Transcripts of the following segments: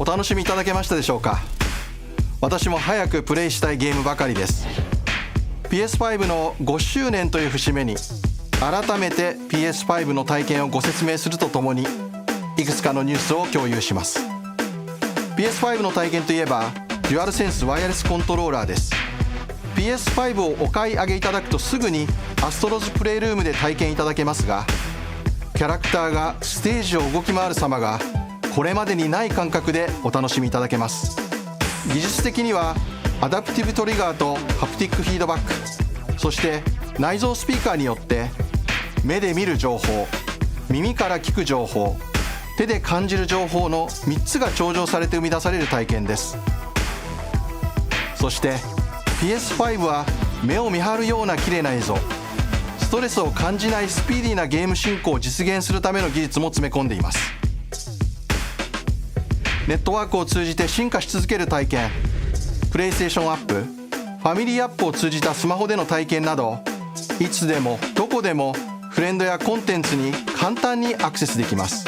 お楽しみいただけましたでしょうか。私も早くプレイしたいゲームばかりです。 PS5 の5周年という節目に改めて PS5 の体験をご説明するとともに、いくつかのニュースを共有します。 PS5 の体験といえばデュアルセンスワイヤレスコントローラーです。 PS5 をお買い上げいただくとすぐにアストロズプレイルームで体験いただけますが、キャラクターがステージを動き回る様がこれまでにない感覚でお楽しみいただけます。技術的にはアダプティブトリガーとハプティックフィードバック、そして内蔵スピーカーによって目で見る情報、耳から聞く情報、手で感じる情報の3つが調整されて生み出される体験です。そして PS5 は目を見張るような綺麗な映像、ストレスを感じないスピーディーなゲーム進行を実現するための技術も詰め込んでいます。ネットワークを通じて進化し続ける体験、プレイステーションアップ、ファミリーアップを通じたスマホでの体験など、いつでもどこでもフレンドやコンテンツに簡単にアクセスできます。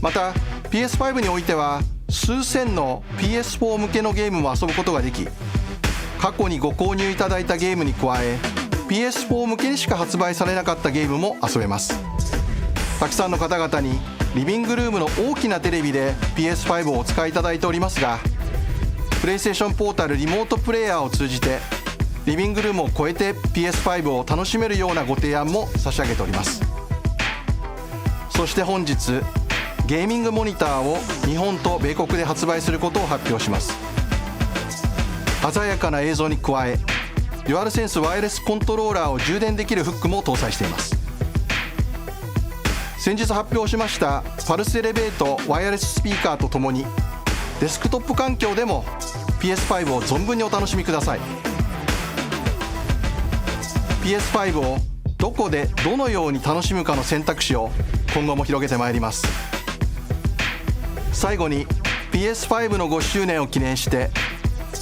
また PS5 においては数千の PS4 向けのゲームも遊ぶことができ、過去にご購入いただいたゲームに加え PS4 向けにしか発売されなかったゲームも遊べます。たくさんの方々にリビングルームの大きなテレビで PS5 をお使いいただいておりますが、プレイステーションポータルリモートプレイヤーを通じてリビングルームを超えて PS5 を楽しめるようなご提案も差し上げております。そして本日ゲーミングモニターを日本と米国で発売することを発表します。鮮やかな映像に加えデュアルセンスワイヤレスコントローラーを充電できるフックも搭載しています。先日発表しましたパルスエレベートワイヤレススピーカーとともにデスクトップ環境でも PS5 を存分にお楽しみください。 PS5 をどこでどのように楽しむかの選択肢を今後も広げてまいります。最後に PS5 の5周年を記念して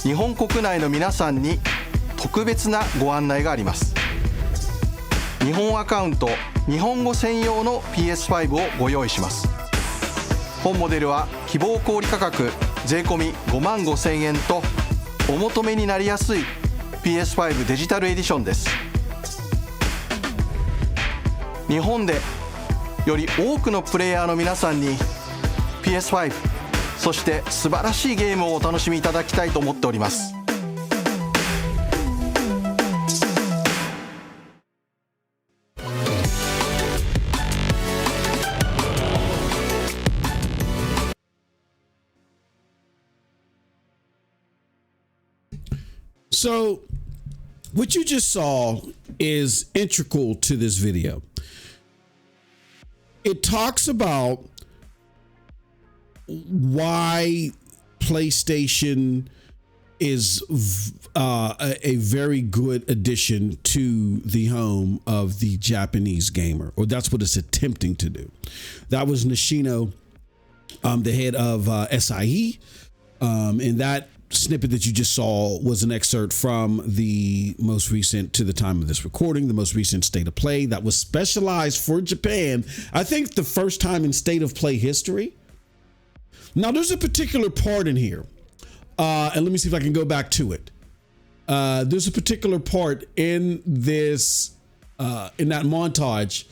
日本国内の皆さんに特別なご案内があります。日本アカウント日本語専用の PS5 をご用意します。本モデルは希望小売価格税込5万5千円とお求めになりやすい PS5 デジタルエディションです。日本でより多くのプレイヤーの皆さんに PS5 そして素晴らしいゲームをお楽しみいただきたいと思っております。So, what you just saw is integral to this video. It talks about why PlayStation is a very good addition to the home of the Japanese gamer, or that's what it's attempting to do. That was Nishino, the head of SIE, and that snippet that you just saw was an excerpt from the most recent, to the time of this recording, the most recent State of Play that was specialized for Japan. I think the first time in State of Play history. Now there's a particular part in here, and let me see if I can go back to it. There's a particular part in this, in that montage,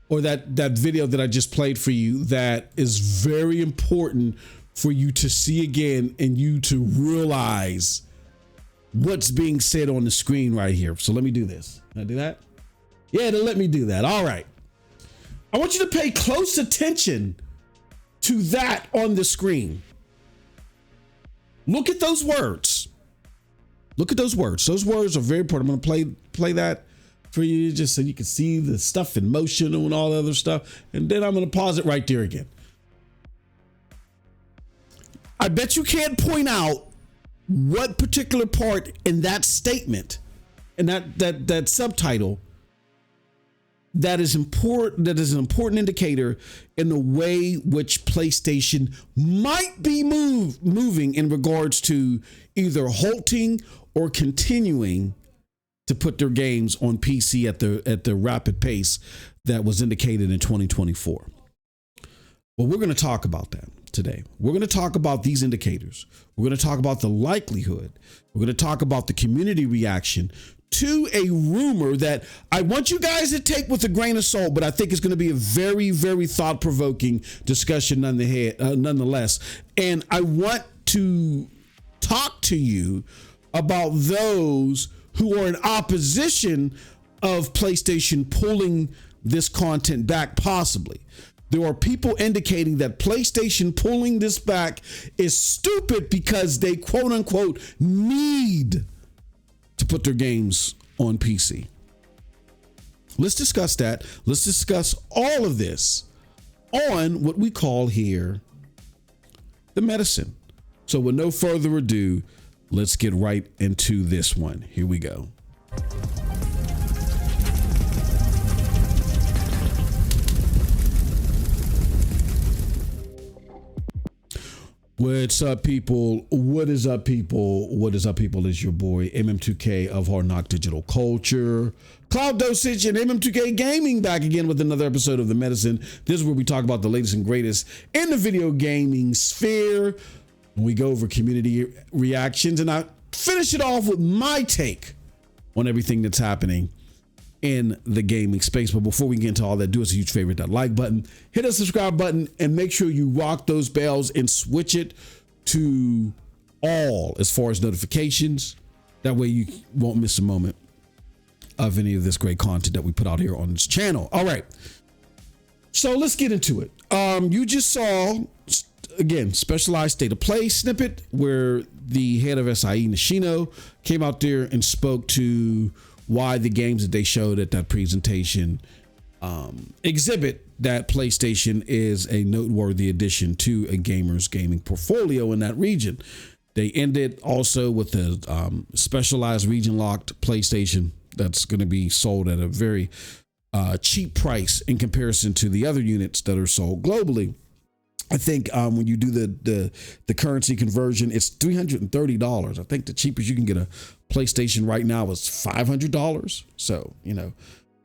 or that video that I just played for you, that is very important for you to see again and you to realize what's being said on the screen right here. So let me do this. Can I do that? Yeah, then let me do that. All right. I want you to pay close attention to that on the screen. Look at those words. Look at those words. Those words are very important. I'm going to play that for you just so you can see the stuff in motion and all the other stuff. And then I'm going to pause it right there again. I bet you can't point out what particular part in that statement and that subtitle that is important, that is an important indicator in the way which PlayStation might be moving in regards to either halting or continuing to put their games on PC at the rapid pace that was indicated in 2024. Well, we're going to talk about that. today. We're going to talk about these indicators. We're going to talk about the likelihood. We're going to talk about the community reaction to a rumor that I want you guys to take with a grain of salt, but I think it's going to be a very, very thought-provoking discussion nonetheless. And I want to talk to you about those who are in opposition of PlayStation pulling this content back, possibly. There are people indicating that PlayStation pulling this back is stupid because they quote unquote need to put their games on PC. Let's discuss that. Let's discuss all of this on what we call here the medicine. So with no further ado, let's get right into this one. Here we go. What's up, people? What is up, people? What is up, people? It's your boy MM2K of Hard Knock Digital Culture, Cloud Dosage, and MM2K Gaming back again with another episode of The Medicine. This is where we talk about the latest and greatest in the video gaming sphere. We go over community reactions, and I finish it off with my take on everything that's happening in the gaming space. But before we get into all that, do us a huge favor, that like button, hit the subscribe button, and make sure you rock those bells and switch it to all as far as notifications. That way you won't miss a moment of any of this great content that we put out here on this channel. All right, so let's get into it. You just saw, again, specialized state of play snippet where the head of SIE, Nishino, came out there and spoke to why the games that they showed at that presentation exhibit that PlayStation is a noteworthy addition to a gamer's gaming portfolio in that region. They ended also with a specialized region-locked PlayStation that's going to be sold at a very cheap price in comparison to the other units that are sold globally. I think when you do the currency conversion, it's $330. I think the cheapest you can get a PlayStation right now is $500. So, you know,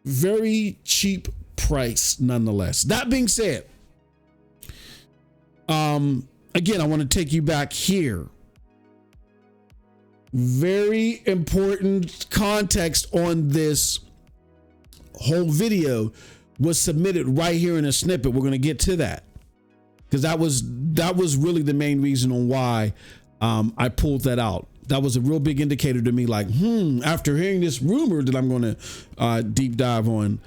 very cheap price nonetheless. That being said, again, I want to take you back here. Very important context on this whole video was submitted right here in a snippet. We're going to get to that, because that was really the main reason on why I pulled that out. That was a real big indicator to me, like, after hearing this rumor that I'm going to deep dive on,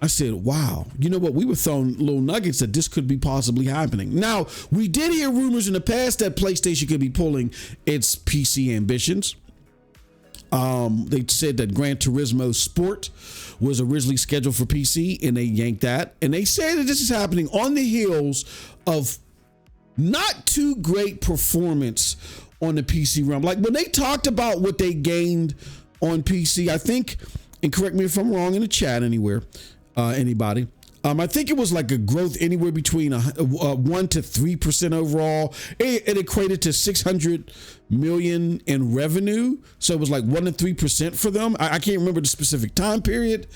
I said, wow, you know what? We were throwing little nuggets that this could be possibly happening. Now, we did hear rumors in the past that PlayStation could be pulling its PC ambitions. They said that Gran Turismo Sport was originally scheduled for PC and they yanked that. And they say that this is happening on the heels of not too great performance on the PC realm. Like when they talked about what they gained on PC, I think, and correct me if I'm wrong in the chat anywhere, anybody, I think it was like a growth anywhere between 1 to 3% overall. It equated to 600 million in revenue. So it was like 1 to 3% for them. I can't remember the specific time period,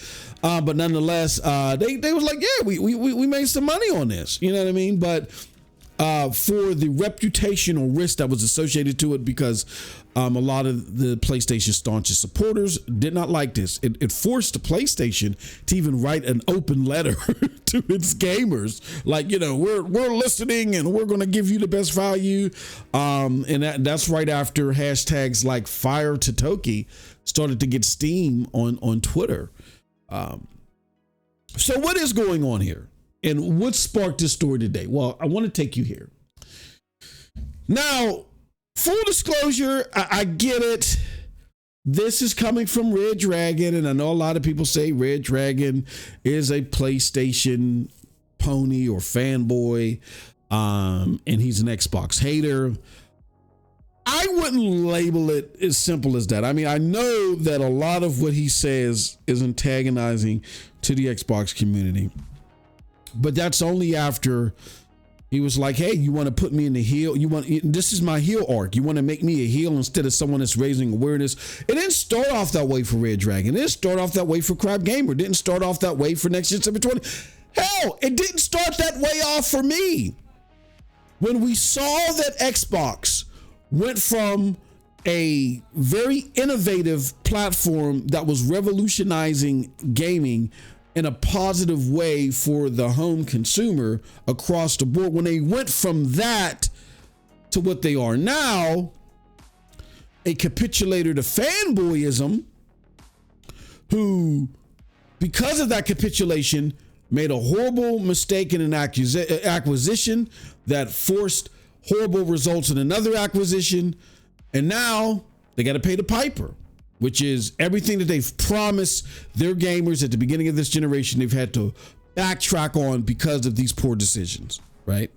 but nonetheless, they was like, yeah, we made some money on this. You know what I mean? But for the reputational risk that was associated to it, because a lot of the PlayStation staunchest supporters did not like this. It forced the PlayStation to even write an open letter to its gamers, like, you know, we're listening and we're going to give you the best value. And that's right after hashtags like Fire Totoki started to get steam on Twitter. So what is going on here? And what sparked this story today? Well, I want to take you here. Now, full disclosure, I get it. This is coming from Red Dragon, and I know a lot of people say Red Dragon is a PlayStation pony or fanboy, and he's an Xbox hater. I wouldn't label it as simple as that. I mean, I know that a lot of what he says is antagonizing to the Xbox community. But that's only after he was like, hey, you want to put me in the heel? This is my heel arc. You want to make me a heel instead of someone that's raising awareness. It didn't start off that way for Red Dragon. It didn't start off that way for Crab Gamer. It didn't start off that way for Next Gen 720. Hell, it didn't start that way off for me. when we saw that Xbox went from a very innovative platform that was revolutionizing gaming in a positive way for the home consumer across the board, when they went from that to what they are now, a capitulator to fanboyism, who, because of that capitulation, made a horrible mistake in an acquisition that forced horrible results in another acquisition. And now they got to pay the piper, which is everything that they've promised their gamers at the beginning of this generation. They've had to backtrack on because of these poor decisions, right?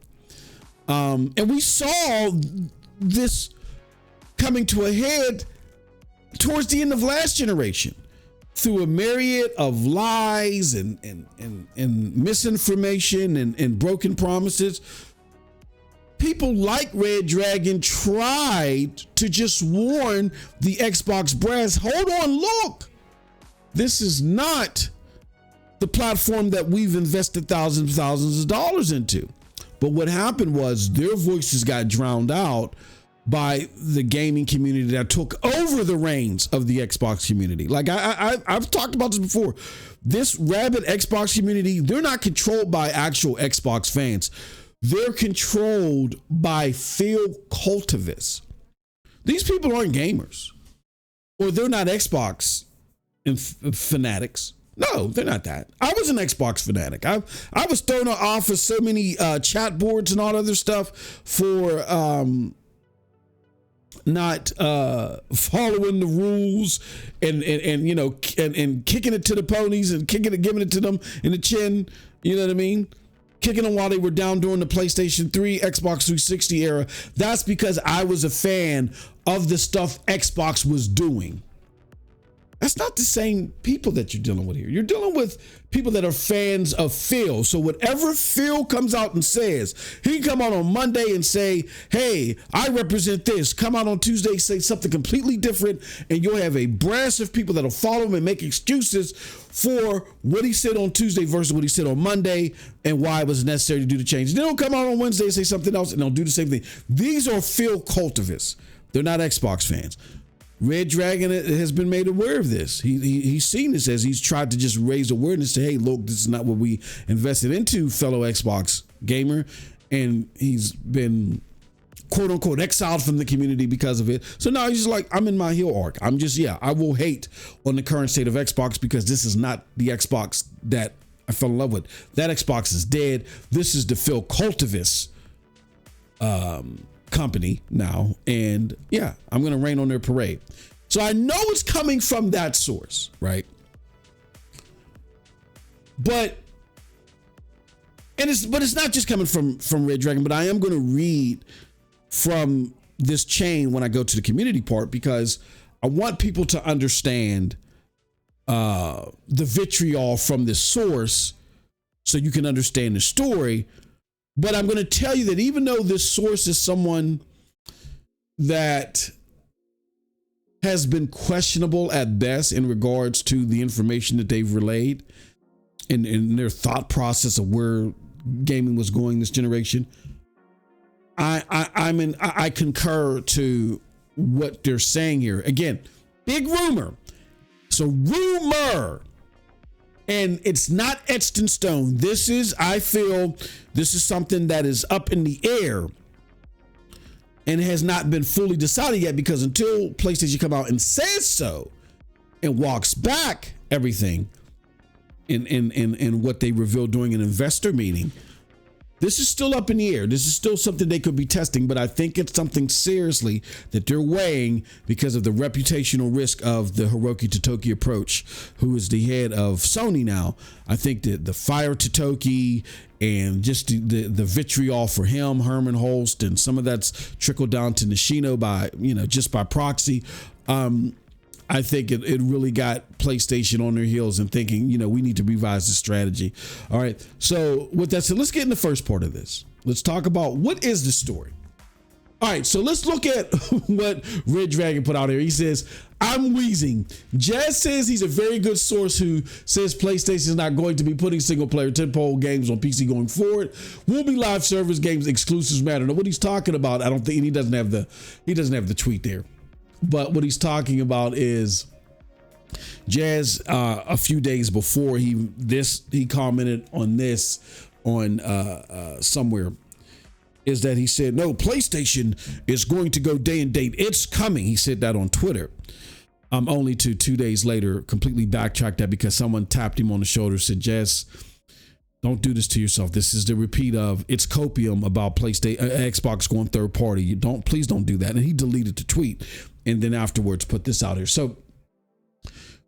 And we saw this coming to a head towards the end of last generation through a myriad of lies and misinformation and broken promises. People like Red Dragon tried to just warn the Xbox brass, hold on, look, this is not the platform that we've invested thousands of dollars into. But what happened was their voices got drowned out by the gaming community that took over the reins of the Xbox community. Like I've talked about this before. This rabid Xbox community, they're not controlled by actual Xbox fans. They're controlled by field cultivists. These people aren't gamers, or they're not Xbox fanatics. No, they're not that. I was an Xbox fanatic. I was thrown off of so many chat boards and all other stuff for not following the rules and you know and kicking it to the ponies and giving it to them in the chin. You know what I mean? Kicking them while they were down during the PlayStation 3, Xbox 360 era. That's because I was a fan of the stuff Xbox was doing. That's not the same people that you're dealing with here. You're dealing with people that are fans of Phil. So whatever Phil comes out and says, he can come out on Monday and say, hey, I represent this. Come out on Tuesday, say something completely different, and you'll have a brass of people that'll follow him and make excuses for what he said on Tuesday versus what he said on Monday and why it was necessary to do the change. Then he'll come out on Wednesday and say something else, and they'll do the same thing. These are Phil cultivists. They're not Xbox fans. Red Dragon has been made aware of this. He's seen this as he's tried to just raise awareness to, hey, look, this is not what we invested into, fellow Xbox gamer. And he's been, quote unquote, exiled from the community because of it. So now he's just like, I'm in my heel arc. I will hate on the current state of Xbox because this is not the Xbox that I fell in love with. That Xbox is dead. This is the Phil Cultivist company now, and yeah, I'm gonna rain on their parade. So I know it's coming from that source, right? But it's not just coming from Red Dragon, but I am gonna read from this chain when I go to the community part, because I want people to understand the vitriol from this source so you can understand the story. But I'm going to tell you that even though this source is someone that has been questionable at best in regards to the information that they've relayed and their thought process of where gaming was going this generation, I concur to what they're saying here. Again, big rumor. So rumor. And it's not etched in stone. I feel this is something that is up in the air and has not been fully decided yet, because until PlayStation come out and says so and walks back everything in what they revealed during an investor meeting, this is still up in the air. This is still something they could be testing, but I think it's something seriously that they're weighing because of the reputational risk of the Hiroki Totoki approach, who is the head of Sony now. I think that the fire Totoki and just the vitriol for him, Herman Holst, and some of that's trickled down to Nishino by, just by proxy. I think it really got PlayStation on their heels and thinking, we need to revise the strategy. All right. So with that said, let's get in the first part of this. Let's talk about what is the story. All right. So let's look at what Red Dragon put out here. He says, I'm wheezing. Jazz says he's a very good source who says PlayStation is not going to be putting single player tentpole games on PC going forward. Will be live service games, exclusives matter. Now what he's talking about, I don't think he doesn't have the tweet there. But what he's talking about is Jazz a few days before he commented on this on somewhere, is that he said, no, PlayStation is going to go day and date. It's coming. He said that on Twitter. Only to 2 days later, completely backtracked that because someone tapped him on the shoulder, said, Jess, don't do this to yourself. This is the repeat of it's copium about PlayStation, Xbox going third party. Please don't do that. And he deleted the tweet and then afterwards put this out here. So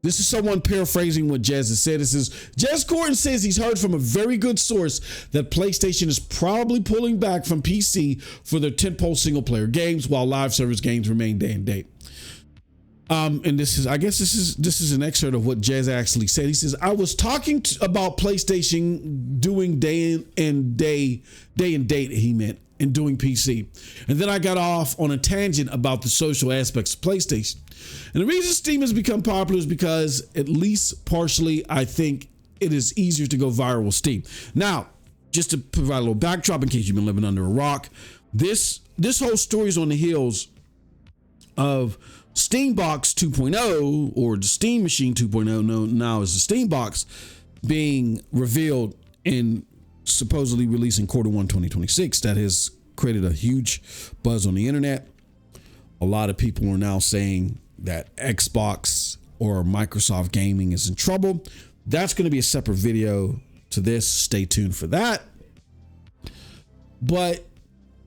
this is someone paraphrasing what Jazz has said. It says, Jazz Gordon says he's heard from a very good source that PlayStation is probably pulling back from PC for their tentpole single player games while live service games remain day and date. And this is an excerpt of what Jazz actually said. He says, I was talking about PlayStation doing day and date, he meant, and doing PC. And then I got off on a tangent about the social aspects of PlayStation. And the reason Steam has become popular is because, at least partially, I think it is easier to go viral with Steam. Now, just to provide a little backdrop in case you've been living under a rock, this whole story is on the heels of Steambox 2.0, or the Steam Machine 2.0, now is the Steambox, being revealed and supposedly releasing Q1 2026. That has created a huge buzz on the internet. A lot of people are now saying that Xbox or Microsoft Gaming is in trouble. That's going to be a separate video to this. Stay tuned for that. But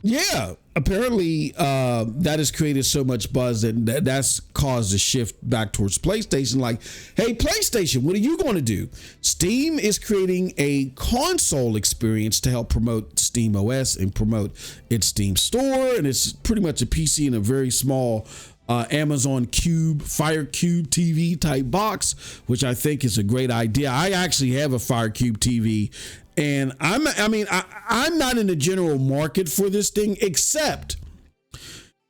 yeah, apparently that has created so much buzz and that's caused a shift back towards PlayStation. Like, hey, PlayStation, what are you going to do? Steam is creating a console experience to help promote Steam OS and promote its Steam store. And it's pretty much a PC in a very small Amazon Fire Cube TV type box, which I think is a great idea. I actually have a Fire Cube TV. And I'm not in the general market for this thing, except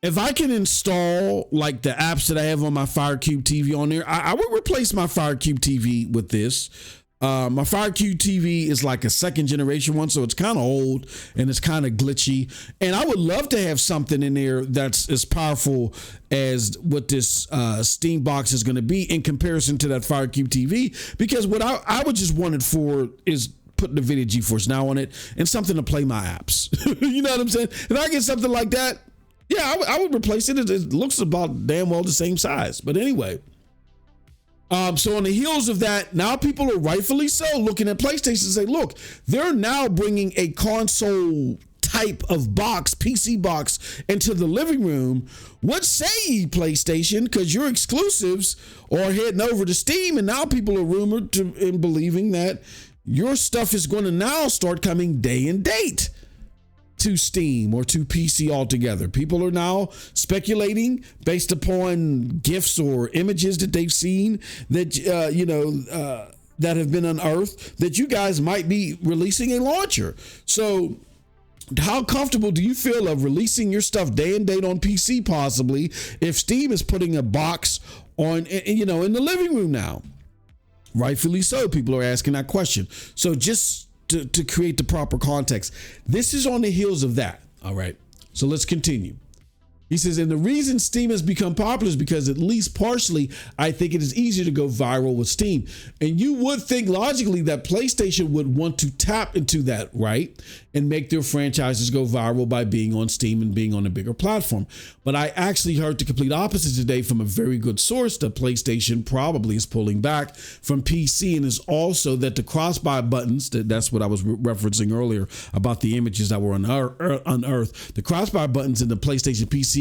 if I can install like the apps that I have on my Fire Cube TV on there, I would replace my Fire Cube TV with this. My Fire Cube TV is like a second generation one, so it's kind of old and it's kind of glitchy. And I would love to have something in there that's as powerful as what this Steam box is going to be in comparison to that Fire Cube TV, because what I would just want it for is putting the video GeForce Now on it and something to play my apps. You know what I'm saying? If I get something like that, yeah, I would replace it. It looks about damn well the same size. But anyway, so on the heels of that, now people are rightfully so looking at PlayStation and say, look, they're now bringing a console type of box, PC box, into the living room. What say ye, PlayStation? Because your exclusives are heading over to Steam, and now people are rumored and believing that your stuff is going to now start coming day and date to Steam or to PC altogether. People are now speculating based upon GIFs or images that they've seen that, that have been unearthed, that you guys might be releasing a launcher. So how comfortable do you feel of releasing your stuff day and date on PC possibly if Steam is putting a box on, in the living room now? Rightfully so, people are asking that question. So just to create the proper context, this is on the heels of that. All right, so let's continue. He says, and the reason Steam has become popular is because, at least partially, I think it is easier to go viral with Steam. And you would think logically that PlayStation would want to tap into that, right? And make their franchises go viral by being on Steam and being on a bigger platform. But I actually heard the complete opposite today from a very good source, that PlayStation probably is pulling back from PC, and is also that the cross-buy buttons, that's what I was referencing earlier about the images that were unearthed. The cross-buy buttons in the PlayStation PC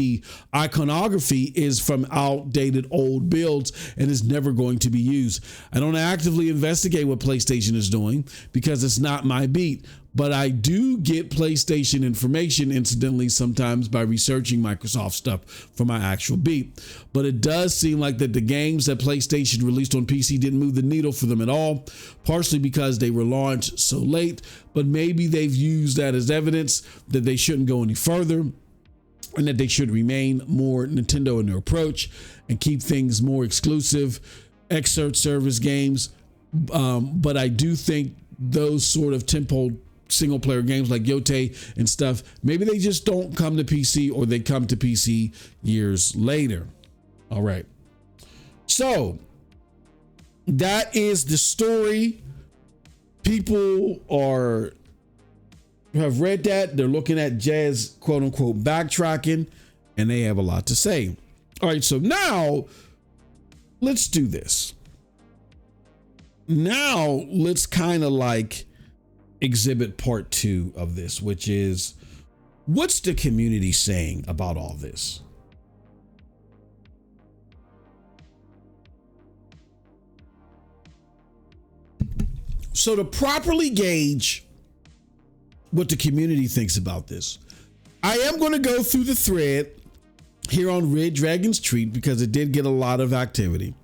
iconography is from outdated old builds and is never going to be used. I don't actively investigate what PlayStation is doing because it's not my beat, but I do get PlayStation information incidentally sometimes by researching Microsoft stuff for my actual beat. But it does seem like that the games that PlayStation released on PC didn't move the needle for them at all, partially because they were launched so late, but maybe they've used that as evidence that they shouldn't go any further. and that they should remain more Nintendo in their approach and keep things more exclusive, excerpt service games. But I do think those sort of tentpole single player games like Yote and stuff, maybe they just don't come to PC, or they come to PC years later. All right. So that is the story. People have read that. They're looking at Jazz, quote unquote, backtracking, and they have a lot to say. All right. So now let's do this. Now let's kind of like exhibit part 2 of this, which is, what's the community saying about all this? So to properly gauge what the community thinks about this, I am going to go through the thread here on Red Dragon's tweet, because it did get a lot of activity.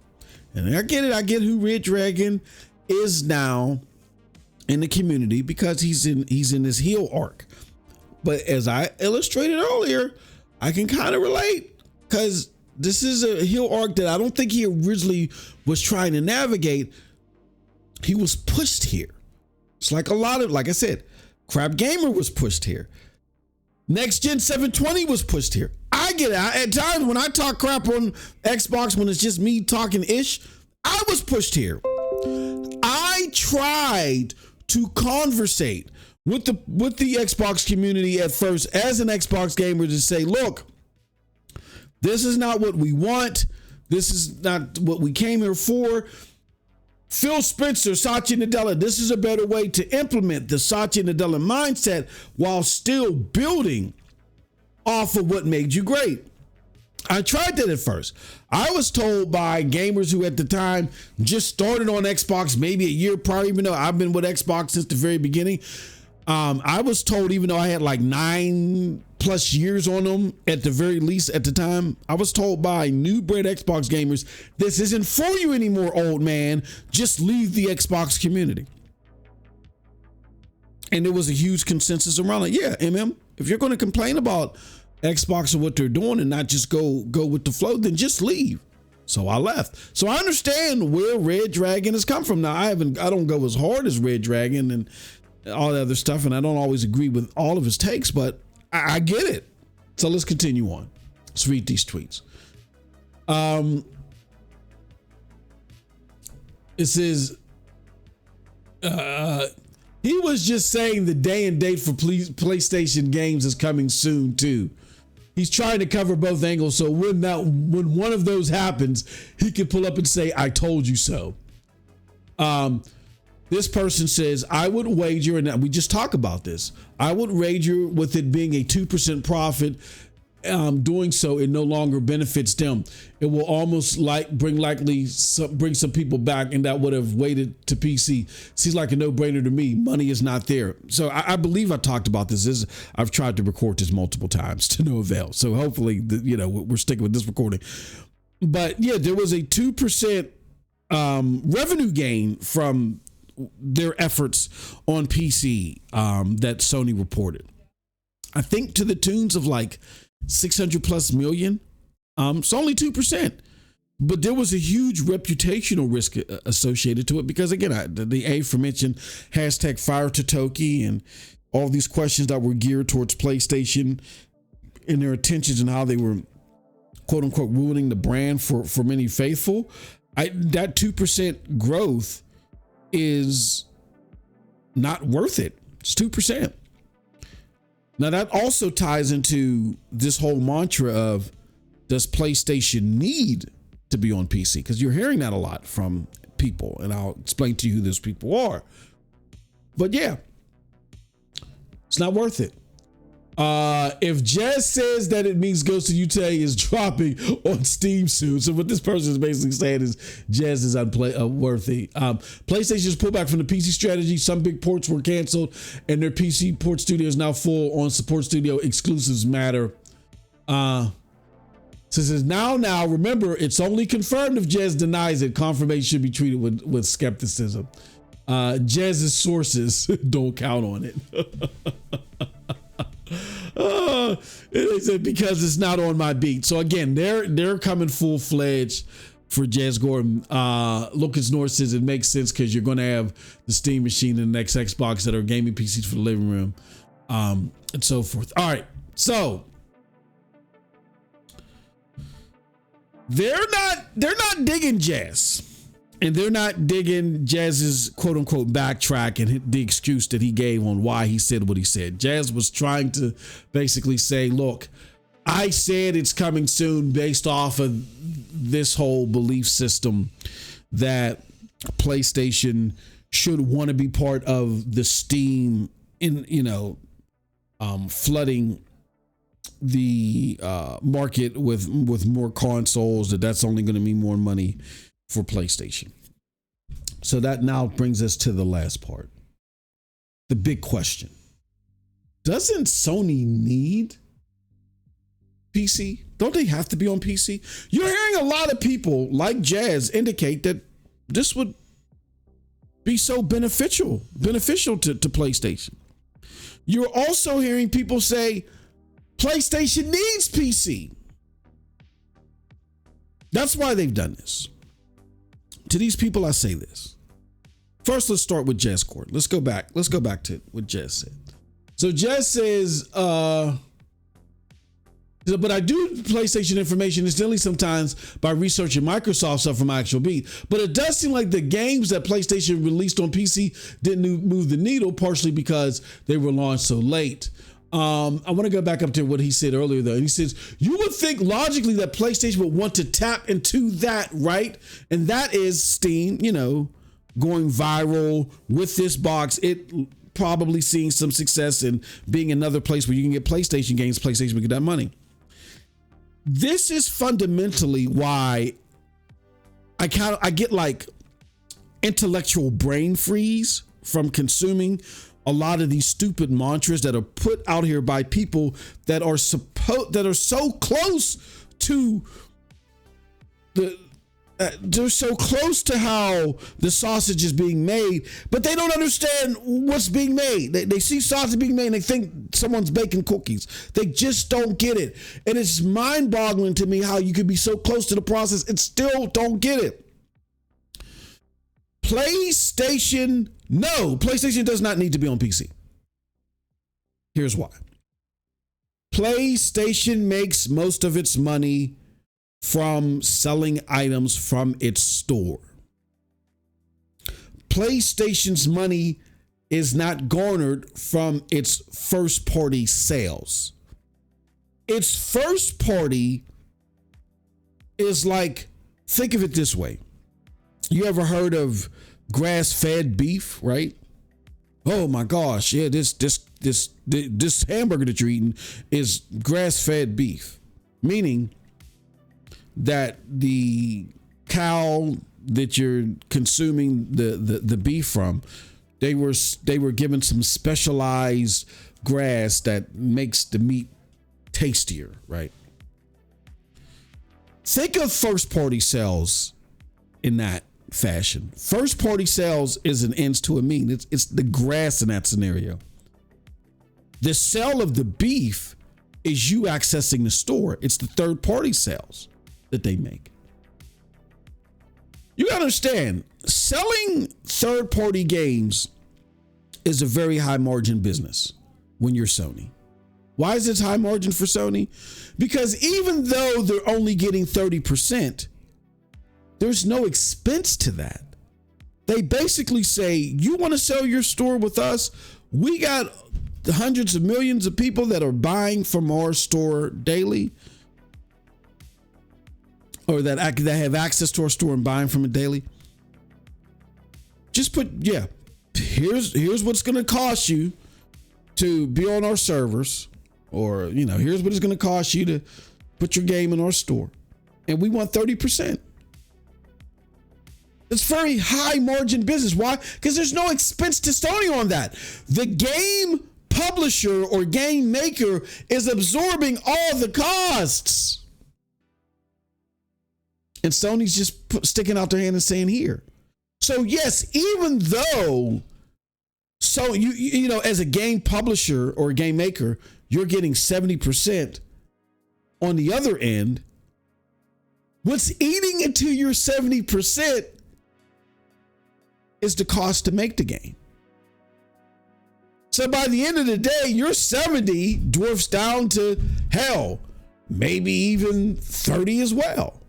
And I get it. I get who Red Dragon is now in the community, because he's in this heel arc. But as I illustrated earlier, I can kind of relate, because this is a heel arc that I don't think he originally was trying to navigate. He was pushed here. It's like a lot of, like I said, Crap Gamer was pushed here. Next Gen 720 was pushed here. I get it. At times when I talk crap on Xbox, when it's just me talking ish, I was pushed here. I tried to conversate with the Xbox community at first as an Xbox gamer to say, look, this is not what we want. This is not what we came here for. Phil Spencer, Satya Nadella, this is a better way to implement the Satya Nadella mindset while still building off of what made you great. I tried that at first. I was told by gamers who at the time just started on Xbox maybe a year prior, even though I've been with Xbox since the very beginning. I was told, even though I had like 9+ years on them at the very least at the time, I was told by new bred Xbox gamers, this isn't for you anymore, old man. Just leave the Xbox community. And there was a huge consensus around like, yeah, if you're going to complain about Xbox and what they're doing and not just go with the flow, then just leave. So I left. So I understand where Red Dragon has come from. Now I don't go as hard as Red Dragon and all that other stuff, and I don't always agree with all of his takes, but I get it. So let's continue on. Let's read these tweets. It says, he was just saying the day and date for PlayStation games is coming soon too. He's trying to cover both angles, so when one of those happens, he can pull up and say, I told you so. This person says, I would wager, and we just talk about this, I would wager with it being a 2% profit, doing so, it no longer benefits them. It will almost bring some people back, and that would have waited to PC. Seems like a no-brainer to me. Money is not there. So I believe I talked about this. I've tried to record this multiple times to no avail. So hopefully, we're sticking with this recording. But yeah, there was a 2% revenue gain from their efforts on PC that Sony reported. I think to the tunes of like 600+ million. It's only 2%, but there was a huge reputational risk associated to it because, again, the aforementioned hashtag fire Totoki and all these questions that were geared towards PlayStation and their intentions and how they were, quote unquote, ruining the brand for many faithful. That 2% growth is not worth it. It's 2%. Now that also ties into this whole mantra of, does PlayStation need to be on PC? Because you're hearing that a lot from people, and I'll explain to you who those people are. But yeah, it's not worth it. If Jez says that it means Ghost of Yutei is dropping on Steam soon, so what this person is basically saying is Jez is unworthy. PlayStation's pullback from the PC strategy. Some big ports were canceled, and their PC port studio is now full on support studio exclusives matter. So it says now, remember, it's only confirmed if Jez denies it. Confirmation should be treated with skepticism. Jez's sources don't count on it. They said because it's not on my beat. So again, they're coming full fledged for Jez Gordon. Lucas North says it makes sense because you're going to have the Steam machine and the next Xbox that are gaming PCs for the living room, and so forth. All right, so they're not digging Jazz. And they're not digging Jazz's quote unquote backtrack and the excuse that he gave on why he said what he said. Jazz was trying to basically say, look, I said it's coming soon based off of this whole belief system that PlayStation should want to be part of the Steam in, flooding the market with more consoles, that's only going to mean more money for PlayStation. So that now brings us to the last part. The big question. Doesn't Sony need PC? Don't they have to be on PC? You're hearing a lot of people like Jazz indicate that this would be so beneficial to PlayStation. You're also hearing people say PlayStation needs PC. That's why they've done this. To these people, I say this. First, let's start with Jez Gordon. Let's go back to what Jez said. So Jez says, but I do PlayStation information incidentally sometimes by researching Microsoft stuff from my actual beat. But it does seem like the games that PlayStation released on PC didn't move the needle, partially because they were launched so late. I want to go back up to what he said earlier, though. And he says, you would think logically that PlayStation would want to tap into that, right? And that is Steam, going viral with this box. It probably seeing some success and being another place where you can get PlayStation games, PlayStation will get that money. This is fundamentally why I get like intellectual brain freeze from consuming a lot of these stupid mantras that are put out here by people that are so close to they're so close to how the sausage is being made, but they don't understand what's being made. They see sausage being made and they think someone's baking cookies. They just don't get it. And it's mind-boggling to me how you could be so close to the process and still don't get it. PlayStation does not need to be on PC. Here's why. PlayStation makes most of its money from selling items from its store. PlayStation's money is not garnered from its first-party sales. Its first party is like, think of it this way. You ever heard of grass-fed beef, right? Oh my gosh, yeah, this hamburger that you're eating is grass-fed beef, meaning that the cow that you're consuming the beef from, they were given some specialized grass that makes the meat tastier, right? Think of first-party sales in that fashion. First party sales is an ends to a mean. It's the grass in that scenario. The sale of the beef is you accessing the store. It's the third party sales that they make. You gotta understand, selling third party games is a very high margin business when you're Sony. Why is it high margin for Sony? Because even though they're only getting 30%, there's no expense to that. They basically say, you want to sell your store with us? We got hundreds of millions of people that are buying from our store daily, or that have access to our store and buying from it daily. Just here's what's going to cost you to be on our servers, or, here's what it's going to cost you to put your game in our store. And we want 30%. It's very high margin business. Why? Because there's no expense to Sony on that. The game publisher or game maker is absorbing all the costs. And Sony's just sticking out their hand and saying here. So yes, even though, so you as a game publisher or a game maker, you're getting 70% on the other end. What's eating into your 70% is the cost to make the game. So by the end of the day, your 70 dwarfs down to hell, maybe even 30 as well.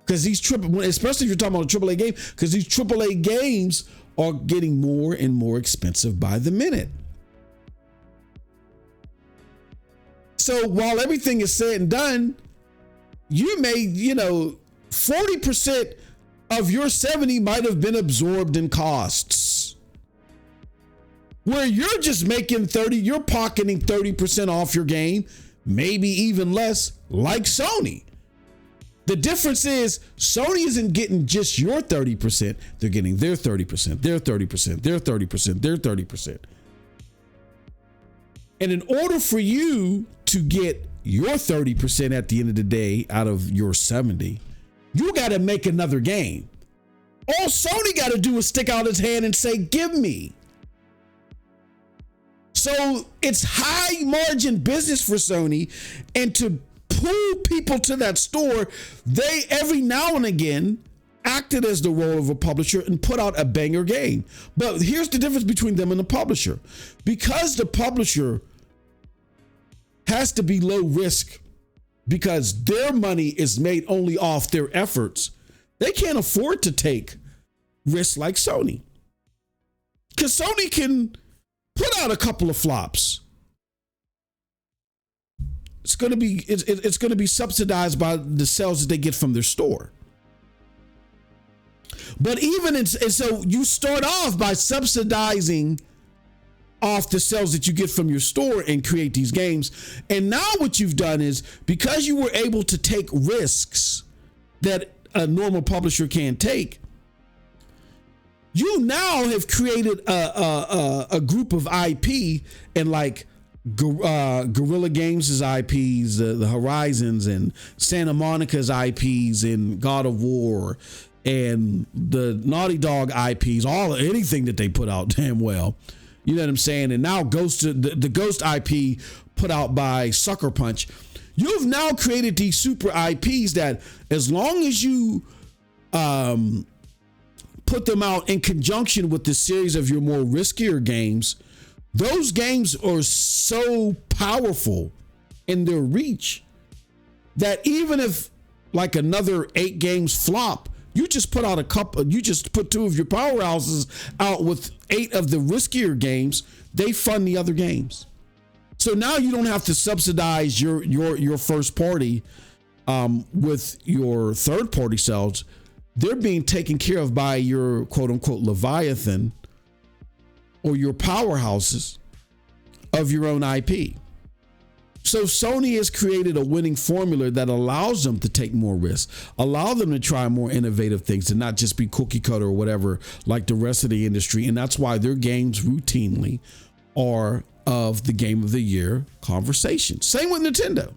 Because these especially if you're talking about a AAA game, because these AAA games are getting more and more expensive by the minute. So while everything is said and done, you may, 40% of your 70 might have been absorbed in costs. Where you're just making 30, you're pocketing 30% off your game, maybe even less, like Sony. The difference is Sony isn't getting just your 30%, they're getting their 30%, their 30%, their 30%, their 30%. And in order for you to get your 30% at the end of the day out of your 70, you got to make another game. All Sony got to do is stick out its hand and say, give me. So it's high margin business for Sony, and to pull people to that store, they every now and again acted as the role of a publisher and put out a banger game. But here's the difference between them and the publisher. Because the publisher has to be low risk, because their money is made only off their efforts, they can't afford to take risks like Sony. Because Sony can put out a couple of flops. It's going to be subsidized by the sales that they get from their store. But so you start off by subsidizing off the sales that you get from your store and create these games. And now what you've done is, because you were able to take risks that a normal publisher can't take, you now have created a group of IP, and like Guerrilla Games' IPs, the Horizons, and Santa Monica's IPs in God of War, and the Naughty Dog IPs, anything that they put out damn well. You know what I'm saying? And now the Ghost IP put out by Sucker Punch. You've now created these super IPs that, as long as you put them out in conjunction with the series of your more riskier games, those games are so powerful in their reach that even if like another 8 games flop, you just put put 2 of your powerhouses out with 8 of the riskier games, they fund the other games. So now you don't have to subsidize your first party with your third party sales. They're being taken care of by your quote unquote Leviathan or your powerhouses of your own IP. So Sony has created a winning formula that allows them to take more risks, allow them to try more innovative things and not just be cookie cutter or whatever like the rest of the industry. And that's why their games routinely are of the Game of the Year conversation. Same with Nintendo.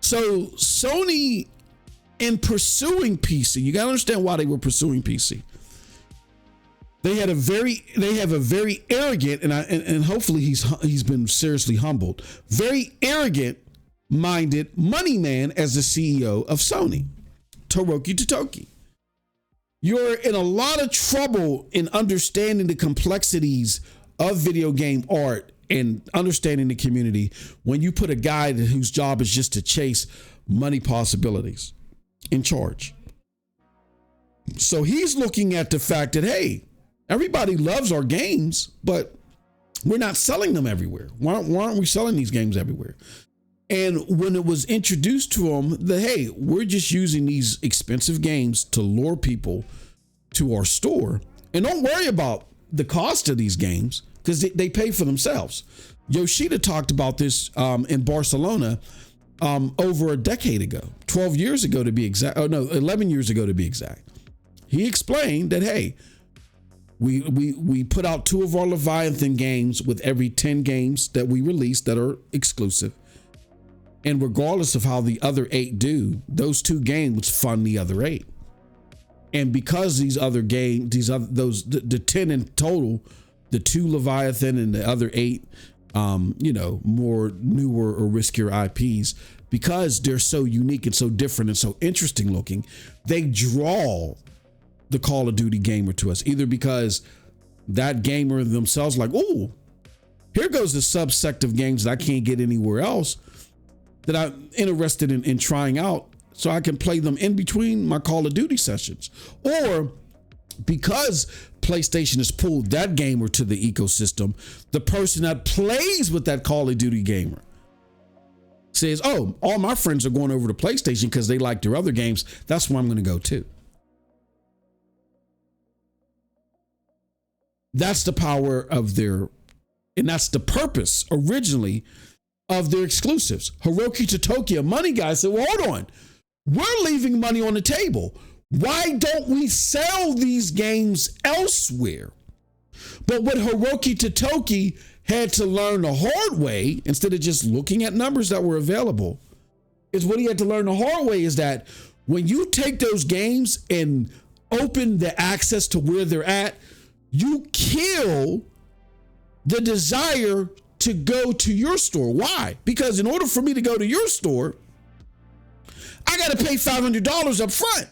So Sony, in pursuing PC, you got to understand why they were pursuing PC. They have a very arrogant, and hopefully he's been seriously humbled, very arrogant minded money man as the CEO of Sony, Totoki. You're in a lot of trouble in understanding the complexities of video game art and understanding the community when you put a guy whose job is just to chase money possibilities in charge. So he's looking at the fact that, hey, everybody loves our games, but we're not selling them everywhere. Why aren't we selling these games everywhere? And when it was introduced to him that, hey, we're just using these expensive games to lure people to our store, and don't worry about the cost of these games because they pay for themselves. Yoshida talked about this in Barcelona over a decade ago, 12 years ago to be exact. Oh no, 11 years ago to be exact. He explained that, hey, we put out 2 of our Leviathan games with every 10 games that we release that are exclusive. And regardless of how the other 8 do, those 2 games fund the other 8. And because these other games, the 10 in total the 2 Leviathan and the other 8, more newer or riskier IPs, because they're so unique and so different and so interesting looking, they draw the Call of Duty gamer to us, either because that gamer themselves like, oh, here goes the subsect of games that I can't get anywhere else that I'm interested in trying out, so I can play them in between my Call of Duty sessions. Or because PlayStation has pulled that gamer to the ecosystem, the person that plays with that Call of Duty gamer says, oh, all my friends are going over to PlayStation because they like their other games. That's where I'm going to go too. That's the power of and that's the purpose originally of their exclusives. Hiroki Totoki, a money guy, said, well, hold on. We're leaving money on the table. Why don't we sell these games elsewhere? But what Hiroki Totoki had to learn the hard way, instead of just looking at numbers that were available, is what he had to learn the hard way is that when you take those games and open the access to where they're at, you kill the desire to go to your store. Why? Because in order for me to go to your store, I got to pay $500 up front.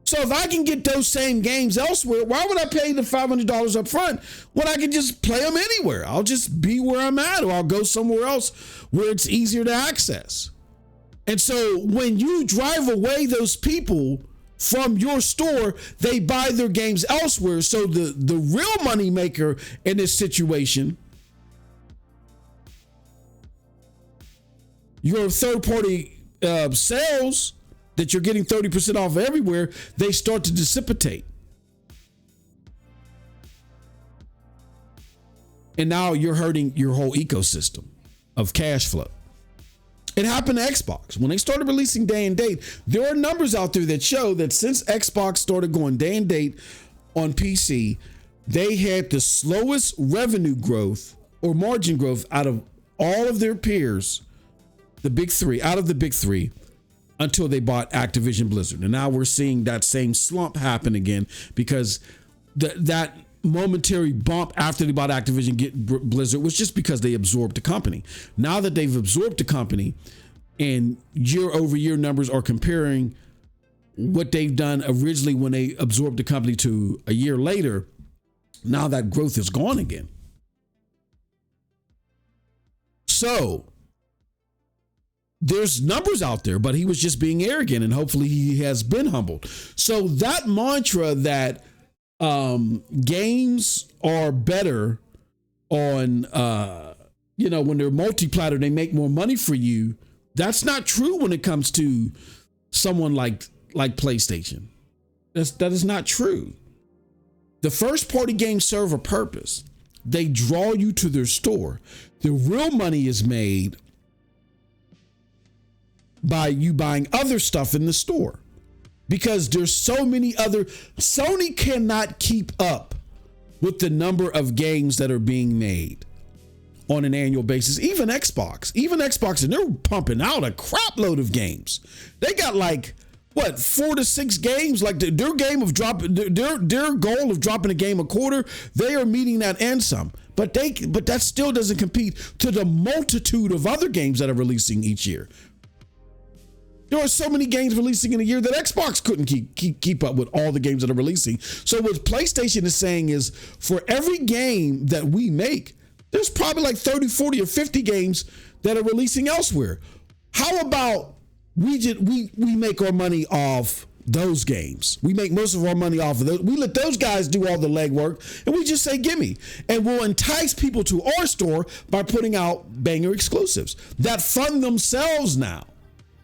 So if I can get those same games elsewhere, why would I pay the $500 up front when I can just play them anywhere? I'll just be where I'm at, or I'll go somewhere else where it's easier to access. And so when you drive away those people from your store, they buy their games elsewhere. So the real money maker in this situation, your third party sales that you're getting 30% off everywhere, they start to dissipate. And now you're hurting your whole ecosystem of cash flow. It happened to Xbox. When they started releasing day and date, there are numbers out there that show that since Xbox started going day and date on PC, they had the slowest revenue growth or margin growth out of all of their peers, the big three, until they bought Activision Blizzard. And now we're seeing that same slump happen again because that momentary bump after they bought Activision Blizzard was just because they absorbed the company. Now that they've absorbed the company and year over year numbers are comparing what they've done originally when they absorbed the company to a year later, now that growth is gone again. So there's numbers out there, but he was just being arrogant, and hopefully he has been humbled. So that mantra that games are better on, when they're multi-platter, they make more money for you. That's not true when it comes to someone like PlayStation. That is not true. The first party games serve a purpose. They draw you to their store. The real money is made by you buying other stuff in the store, because there's so many other. Sony cannot keep up with the number of games that are being made on an annual basis. Even Xbox, and they're pumping out a crap load of games. They got 4 to 6 games. Like their game of dropping their goal of dropping a game a quarter, they are meeting that and some. But that still doesn't compete to the multitude of other games that are releasing each year. There are so many games releasing in a year that Xbox couldn't keep up with all the games that are releasing. So what PlayStation is saying is, for every game that we make, there's probably 30, 40, or 50 games that are releasing elsewhere. How about we make our money off those games? We make most of our money off of those. We let those guys do all the legwork, and we just say, gimme. And we'll entice people to our store by putting out banger exclusives that fund themselves now.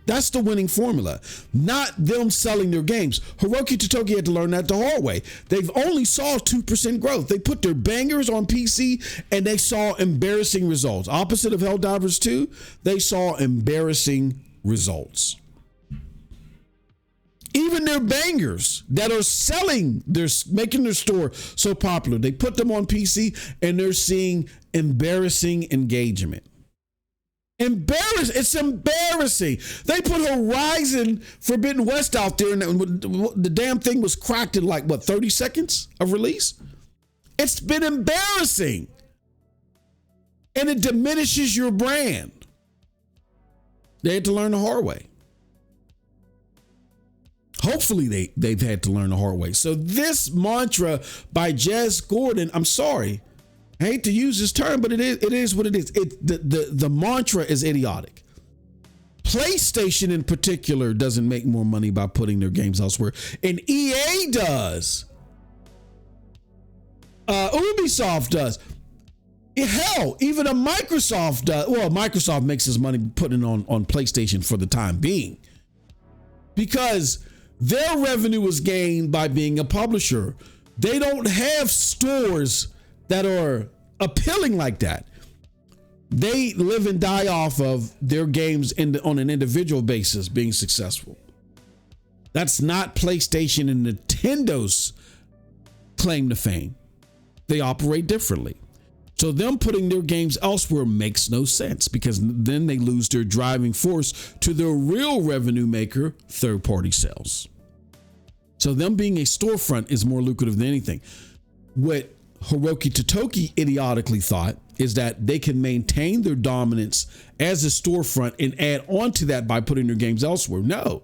That's the winning formula, not them selling their games. Hiroki Totoki had to learn that the hard way. They've only saw 2% growth. They put their bangers on PC and they saw embarrassing results. Opposite of Helldivers 2, they saw embarrassing results. Even their bangers that are selling, they're making their store so popular, they put them on PC and they're seeing embarrassing engagement. It's embarrassing. They put Horizon Forbidden West out there, and the damn thing was cracked in 30 seconds of release. It's been embarrassing. And it diminishes your brand. They had to learn the hard way. Hopefully they've had to learn the hard way. So this mantra by Jez Gordon, I'm sorry, I hate to use this term, but it is what it is. The mantra is idiotic. PlayStation in particular doesn't make more money by putting their games elsewhere, and EA does. Ubisoft does. Hell, even a Microsoft does. Well, Microsoft makes his money putting it on PlayStation for the time being, because their revenue is gained by being a publisher. They don't have stores that are appealing like that. They live and die off of their games on an individual basis being successful. That's not PlayStation and Nintendo's claim to fame. They operate differently. So them putting their games elsewhere makes no sense, because then they lose their driving force to their real revenue maker, third-party sales. So them being a storefront is more lucrative than anything. What Hiroki Totoki idiotically thought is that they can maintain their dominance as a storefront and add on to that by putting their games elsewhere. No,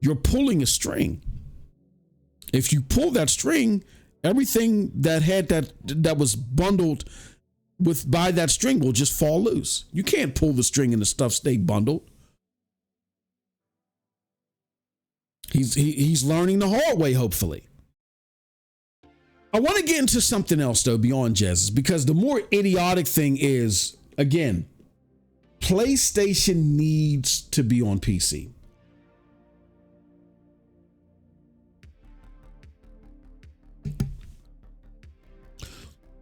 you're pulling a string. If you pull that string, everything that was bundled by that string will just fall loose. You can't pull the string and the stuff stay bundled. He's learning the hard way, hopefully. I want to get into something else though beyond Jez's, because the more idiotic thing is, again, PlayStation needs to be on PC.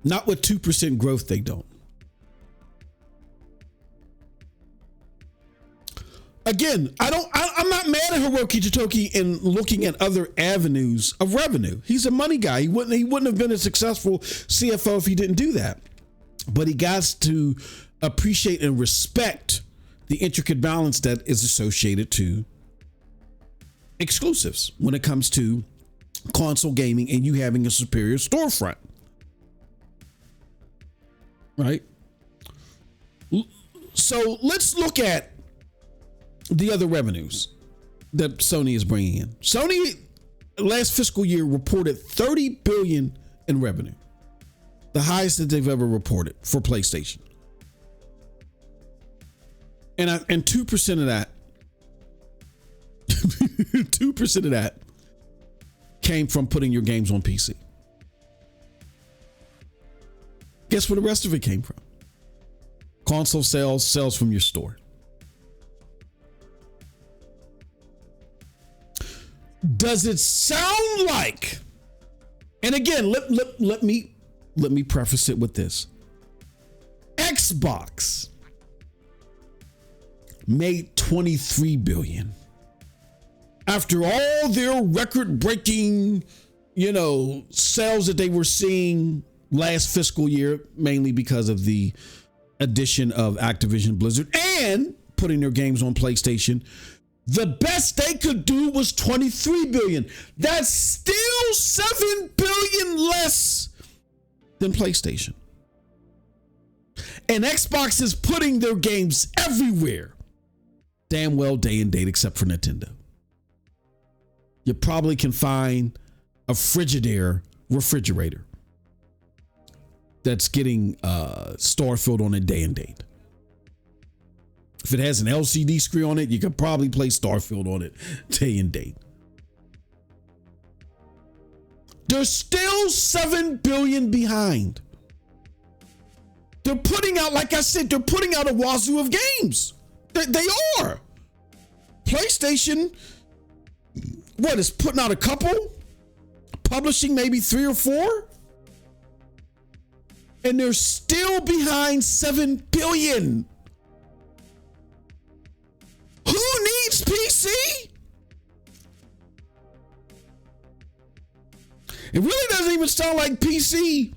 Not with 2% growth, they don't. Again, I'm not mad at Hiroki Totoki in looking at other avenues of revenue. He's a money guy. He wouldn't have been a successful CFO if he didn't do that. But he got to appreciate and respect the intricate balance that is associated to exclusives when it comes to console gaming and you having a superior storefront. Right? So let's look at the other revenues that Sony is bringing in. Sony last fiscal year reported $30 billion in revenue, the highest that they've ever reported for PlayStation. And 2% of that, 2% of that came from putting your games on PC. Guess where the rest of it came from? Console sales from your store. Does it sound like, and again, let me preface it with this. Xbox made $23 billion after all their record-breaking, sales that they were seeing last fiscal year, mainly because of the addition of Activision Blizzard and putting their games on PlayStation. The best they could do was $23 billion. That's still $7 billion less than PlayStation. And Xbox is putting their games everywhere. Damn well day and date, except for Nintendo. You probably can find a Frigidaire refrigerator that's getting Starfield on a day and date. If it has an LCD screen on it, you could probably play Starfield on it day and date. They're still $7 billion behind. They're putting out, like I said, they're putting out a wazoo of games. They are. PlayStation, is putting out a couple? Publishing maybe 3 or 4? And they're still behind $7 billion. Who needs PC? It really doesn't even sound like PC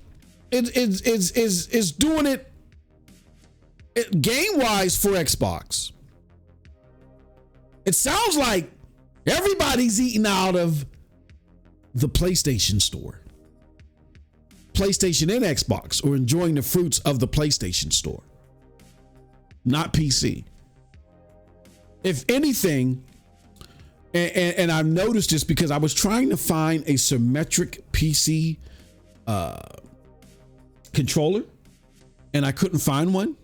is doing it game-wise for Xbox. It sounds like everybody's eating out of the PlayStation store. PlayStation and Xbox, or enjoying the fruits of the PlayStation store, not PC. If anything, and I've noticed this because I was trying to find a symmetric PC controller, and I couldn't find one.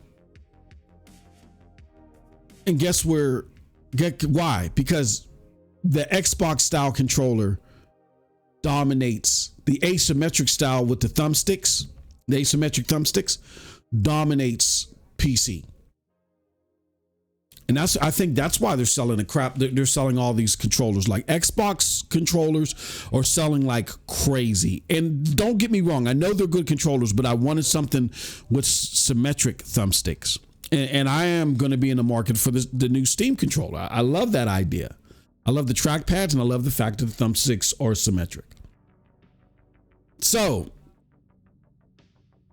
And guess why? Because the Xbox style controller dominates. The asymmetric style with the thumbsticks, the asymmetric thumbsticks, dominates PC. And I think that's why they're selling the crap. They're selling all these controllers. Like Xbox controllers are selling like crazy. And don't get me wrong, I know they're good controllers, but I wanted something with symmetric thumbsticks. And I am going to be in the market for the new Steam controller. I love that idea. I love the trackpads, and I love the fact that the thumbsticks are symmetric. So,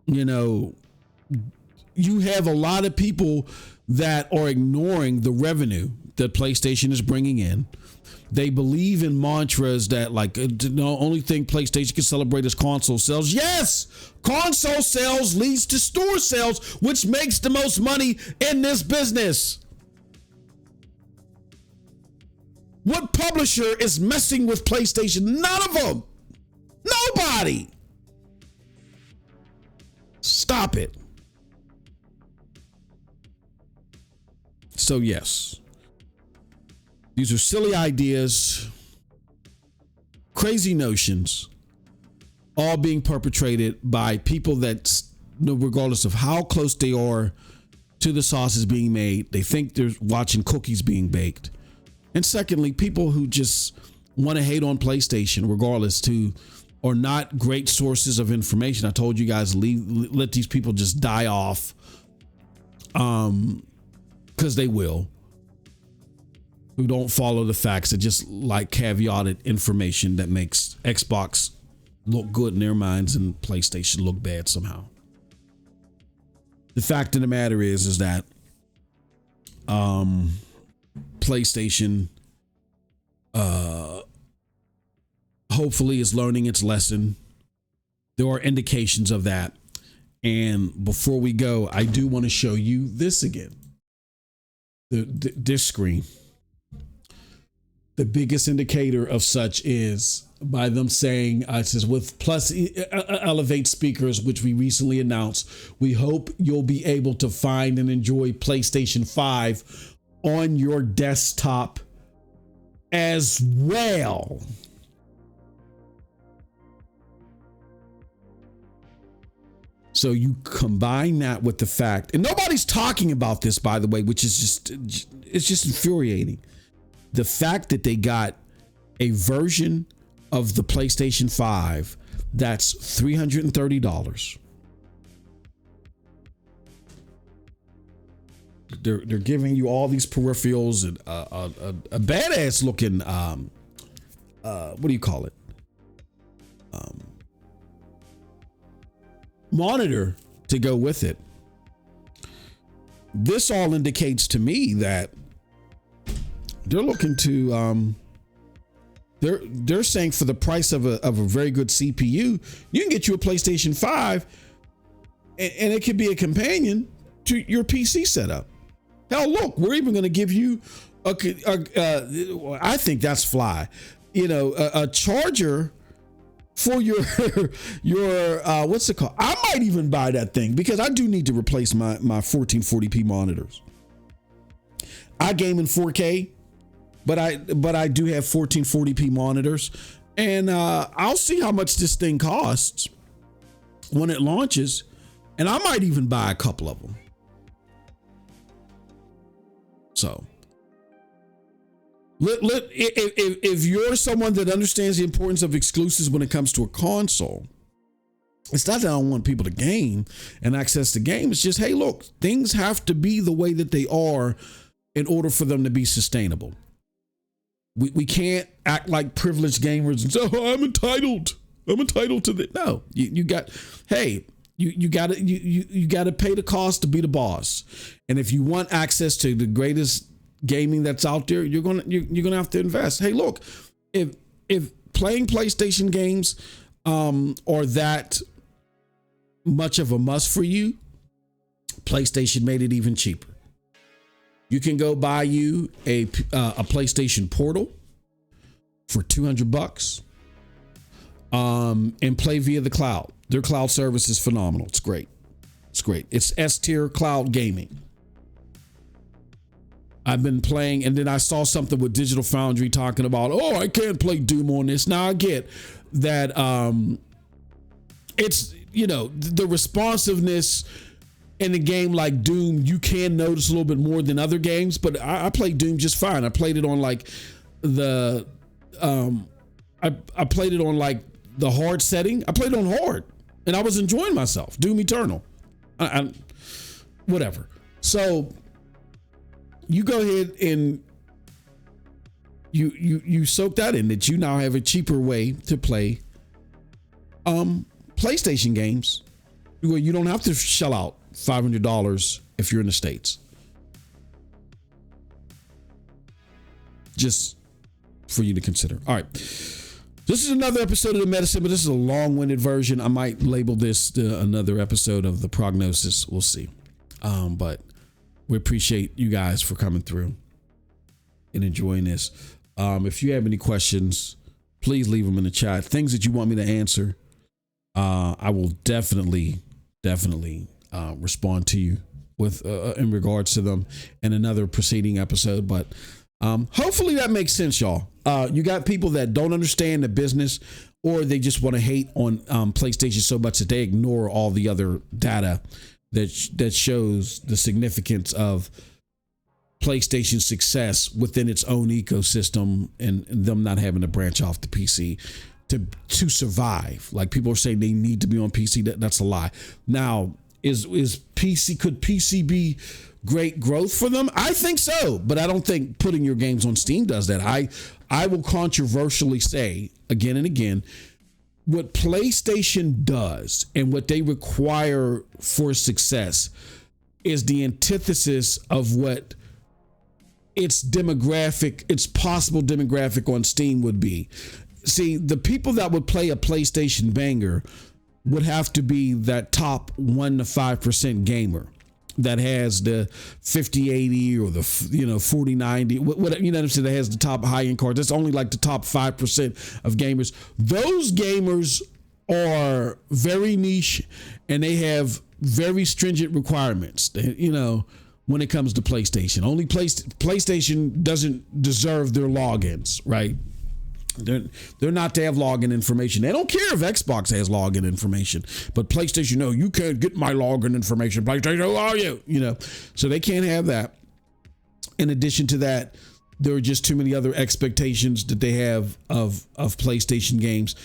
you have a lot of people that are ignoring the revenue that PlayStation is bringing in. They believe in mantras that, like, the only thing PlayStation can celebrate is console sales. Yes, console sales leads to store sales, which makes the most money in this business. What publisher is messing with PlayStation? None of them. Nobody. Stop it. So yes, these are silly ideas, crazy notions, all being perpetrated by people that, regardless of how close they are to the sauces being made, they think they're watching cookies being baked. And secondly, people who just want to hate on PlayStation, regardless, are not great sources of information. I told you guys, let these people just die off, because they will. Who don't follow the facts, that just like caveated information that makes Xbox look good in their minds and PlayStation look bad somehow. The fact of the matter is that PlayStation hopefully is learning its lesson. There are indications of that. And before we go, I do want to show you this again. This screen. The biggest indicator of such is by them saying, it says, with Plus Elevate speakers, which we recently announced, we hope you'll be able to find and enjoy PlayStation 5 on your desktop as well. So you combine that with the fact, and nobody's talking about this, by the way, which is it's just infuriating. The fact that they got a version of the PlayStation 5 that's $330. They're giving you all these peripherals and a badass looking what do you call it? Monitor to go with it. This all indicates to me that they're looking to they're saying for the price of a very good CPU, you can get you a PlayStation 5 and it could be a companion to your PC setup. Hell, look, we're even going to give you I think that's fly, a charger for your what's it called? I might even buy that thing because I do need to replace my 1440p monitors. I game in 4K, but I do have 1440p monitors, and I'll see how much this thing costs when it launches, and I might even buy a couple of them. So if you're someone that understands the importance of exclusives when it comes to a console, it's not that I don't want people to game and access the game. It's just, hey, look, things have to be the way that they are in order for them to be sustainable. We can't act like privileged gamers and say, oh, I'm entitled to that. No, you got to pay the cost to be the boss. And if you want access to the greatest gaming that's out there, you're gonna have to invest. Hey, look, if playing PlayStation games are that much of a must for you, PlayStation made it even cheaper. You can go buy you a PlayStation Portal for $200 and play via the cloud. Their cloud service is phenomenal. It's great. It's great. It's S-tier cloud gaming. I've been playing, and then I saw something with Digital Foundry talking about, oh, I can't play Doom on this. Now I get that it's, you know, the responsiveness in a game like Doom, you can notice a little bit more than other games, but I played Doom just fine. I played it on like the I played it on like the hard setting. I played it on hard, and I was enjoying myself. Doom Eternal, whatever. So you go ahead and you soak that in, that you now have a cheaper way to play PlayStation games, where you don't have to shell out $500 if you're in the States. Just for you to consider. All right. This is another episode of The Medicine, but this is a long-winded version. I might label this another episode of The Prognosis. We'll see. But we appreciate you guys for coming through and enjoying this. If you have any questions, please leave them in the chat. Things that you want me to answer, I will definitely respond to you with in regards to them in another preceding episode. But hopefully that makes sense, y'all. You got people that don't understand the business, or they just want to hate on PlayStation so much that they ignore all the other data that shows the significance of PlayStation's success within its own ecosystem, and them not having to branch off the PC to survive. Like, people are saying they need to be on PC. That's a lie. Now, could PC be great growth for them? I think so, but I don't think putting your games on Steam does that. I will controversially say again and again, what PlayStation does and what they require for success is the antithesis of what its possible demographic on Steam would be. See, the people that would play a PlayStation banger would have to be that top 1% to 5% gamer that has the 5080 or the 4090, what, you know what I'm saying, that has the top high-end cards. That's only like the top 5% of gamers. Those gamers are very niche, and they have very stringent requirements, when it comes to PlayStation. Only PlayStation doesn't deserve their logins, right? They're not to have login information. They don't care if Xbox has login information, but PlayStation, no, you can't get my login information. PlayStation, who are you? So they can't have that. In addition to that, there are just too many other expectations that they have of PlayStation games.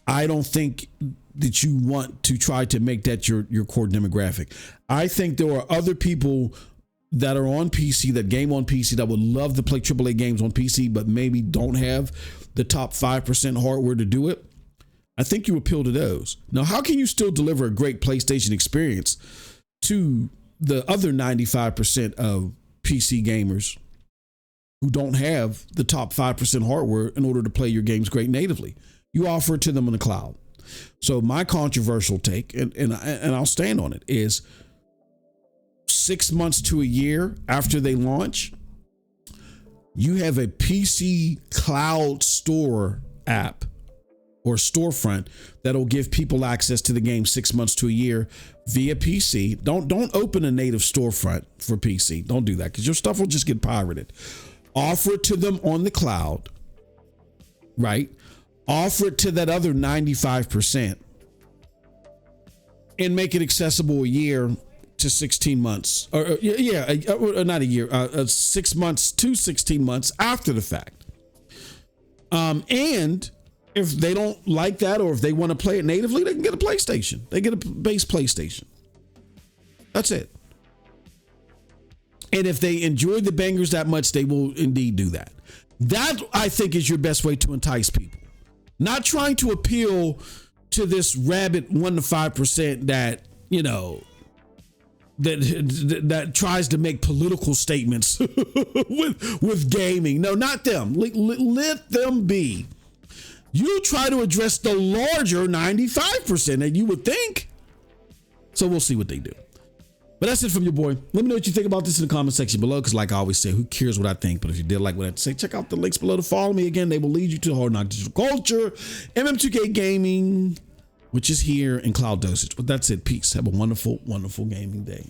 I don't think that you want to try to make that your core demographic. I think there are other people that are on PC, that game on PC, that would love to play AAA games on PC, but maybe don't have the top 5% hardware to do it. I think you appeal to those. Now, how can you still deliver a great PlayStation experience to the other 95% of PC gamers who don't have the top 5% hardware in order to play your games great natively? You offer it to them in the cloud. So my controversial take, and I'll stand on it, is 6 months to a year after they launch, you have a PC cloud store app or storefront that'll give people access to the game 6 months to a year via PC. Don't open a native storefront for PC. Don't do that, because your stuff will just get pirated. Offer it to them on the cloud, right? Offer it to that other 95% and make it accessible a year to 16 months, or not a year, 6 months to 16 months after the fact. And if they don't like that, or if they want to play it natively, they can get a PlayStation. They get a base PlayStation. That's it. And if they enjoy the bangers that much, they will indeed do that. That, I think, is your best way to entice people. Not trying to appeal to this rabid 1% to 5% that, that tries to make political statements with gaming. No, not them. Let them be. You try to address the larger 95% that you would think. So we'll see what they do. But that's it from your boy. Let me know what you think about this in the comment section below, because like I always say, who cares what I think? But if you did like what I have to say, check out the links below to follow me. Again, they will lead you to Hard Knock Digital Culture, MM2K Gaming, which is here in Cloud Dosage. But that's it. Peace. Have a wonderful, wonderful gaming day.